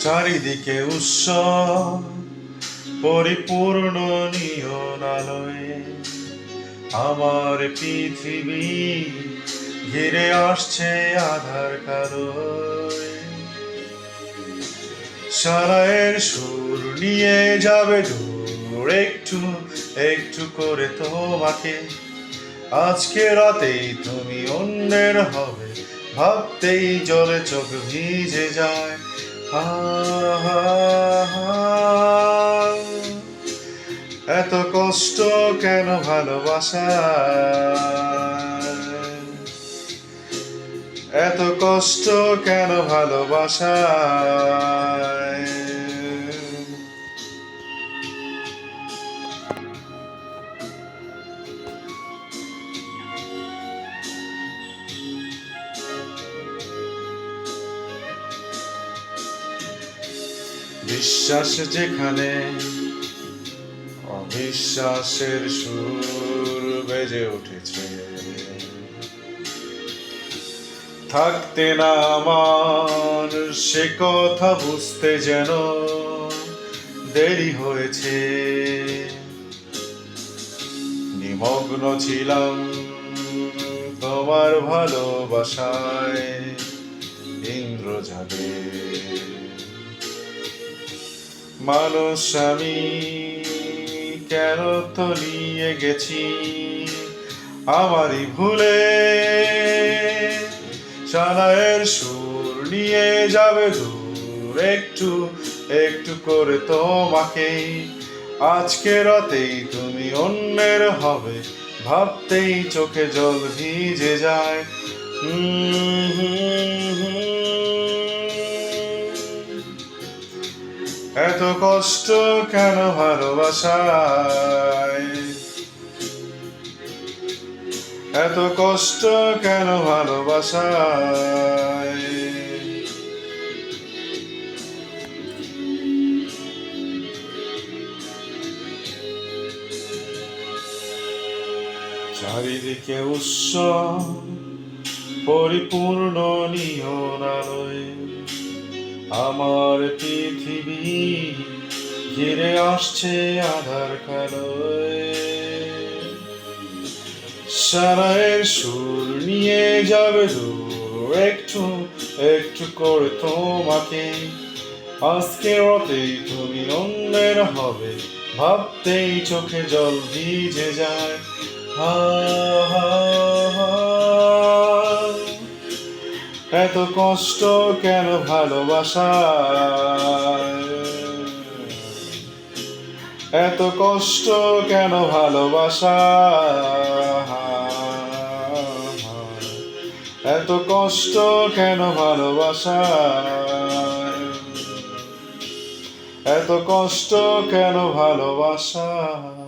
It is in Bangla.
চারিদিকে উৎসব পরিপূর্ণ নিয়ন আলোয় আমার পৃথিবী ঘিরে আসছে আধার কালোয়। সারায়ের সুর নিয়ে যাবে দূর একটু একটু করে তোমাকে। আজকে রাতেই তুমি অন্যের হবে, ভাবতেই জলে চোখ ভিজে যায়। এত কষ্ট কেন ভালোবাসায়, এত কষ্ট কেন ভালোবাসায়। বিশ্বাস যেখানে অবিশ্বাসের সুর বেজে উঠেছে, থাকতে না আমার সে কথা বুঝতে যেন দেরি হয়েছে। নিমগ্ন ছিলাম তোমার ভালোবাসায় ইন্দ্রজালে। মানুষ আমি কেন তলিয়ে গেছি আমারই ভুলে। সানায়ের সুর নিয়ে যাবে দূর একটু একটু করে তোমাকে। আজকে রাতেই তুমি অন্যের হবে, ভাবতেই চোখে জল ভিজে যায়। এত কষ্ট কেন ভালোবাসায়, এত কষ্ট কেন ভালোবাসায়। চারিদিকে উৎসব পরিপূর্ণ নিয়ন আলোয় আমার পৃথিবী ঘিরে আসছে আধার কালোয়। সারায়ের সুর নিয়ে যাবে দূর একটু একটু করে তোমাকে। আজকে রাতেই তুমি অন্যের হবে, ভাবতেই চোখে জল ভিজে যায়। এত কষ্ট কেন ভালোবাসায়, এত কষ্ট কেন ভালোবাসায়, এত কষ্ট কেন ভালোবাসায়, এত কষ্ট কেন ভালোবাসায়।